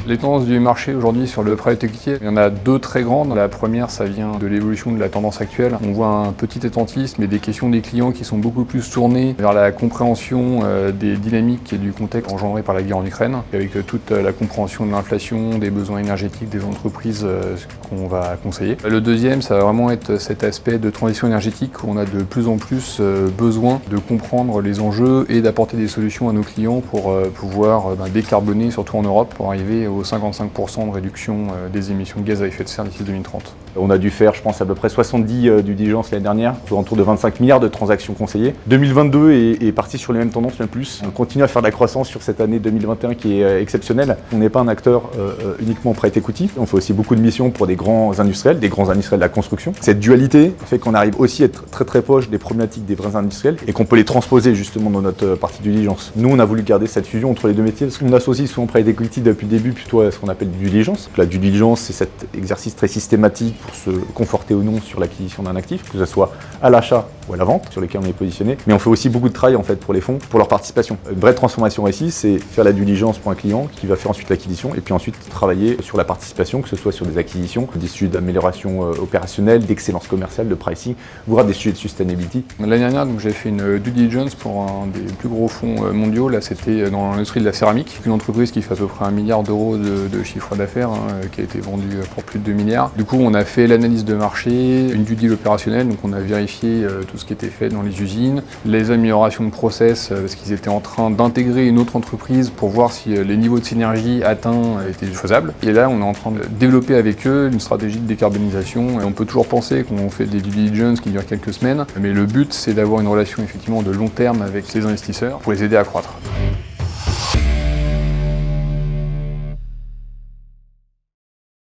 Les tendances du marché aujourd'hui sur le private equity, il y en a deux très grandes. La première, ça vient de l'évolution de la tendance actuelle. On voit un petit attentisme et des questions des clients qui sont beaucoup plus tournées vers la compréhension des dynamiques et du contexte engendré par la guerre en Ukraine, avec toute la compréhension de l'inflation, des besoins énergétiques des entreprises qu'on va conseiller. Le deuxième, ça va vraiment être cet aspect de transition énergétique où on a de plus en plus besoin de comprendre les enjeux et d'apporter des solutions à nos clients pour pouvoir décarboner, surtout en Europe, pour arriver aux 55% de réduction des émissions de gaz à effet de serre d'ici 2030. On a dû faire, je pense, à peu près 70 due diligence l'année dernière, autour de 25 milliards de transactions conseillées. 2022 est parti sur les mêmes tendances, même plus. On continue à faire de la croissance sur cette année 2021 qui est exceptionnelle. On n'est pas un acteur uniquement private equity. On fait aussi beaucoup de missions pour des grands industriels de la construction. Cette dualité fait qu'on arrive aussi à être très très proche des problématiques des vrais industriels et qu'on peut les transposer justement dans notre partie due diligence. Nous, on a voulu garder cette fusion entre les deux métiers parce qu'on associe souvent private equity depuis le début plutôt à ce qu'on appelle due diligence. La due diligence, c'est cet exercice très systématique pour se conforter ou non sur l'acquisition d'un actif, que ce soit à l'achat ou à la vente, sur lesquels on est positionné. Mais on fait aussi beaucoup de travail en fait pour les fonds, pour leur participation. Une vraie transformation ici, c'est faire la due diligence pour un client qui va faire ensuite l'acquisition et puis ensuite travailler sur la participation, que ce soit sur des acquisitions, des sujets d'amélioration opérationnelle, d'excellence commerciale, de pricing, voire des sujets de sustainability. L'année dernière, j'ai fait une due diligence pour un des plus gros fonds mondiaux. Là, c'était dans l'industrie de la céramique, une entreprise qui fait à peu près 1 milliard d'euros de chiffre d'affaires, qui a été vendue pour plus de 2 milliards. Du coup, on a fait l'analyse de marché, une due deal opérationnelle, donc on a vérifié tout ce qui était fait dans les usines, les améliorations de process, parce qu'ils étaient en train d'intégrer une autre entreprise pour voir si les niveaux de synergie atteints étaient faisables. Et là, on est en train de développer avec eux une stratégie de décarbonisation. Et on peut toujours penser qu'on fait des due diligence qui durent quelques semaines, mais le but, c'est d'avoir une relation effectivement de long terme avec ces investisseurs pour les aider à croître.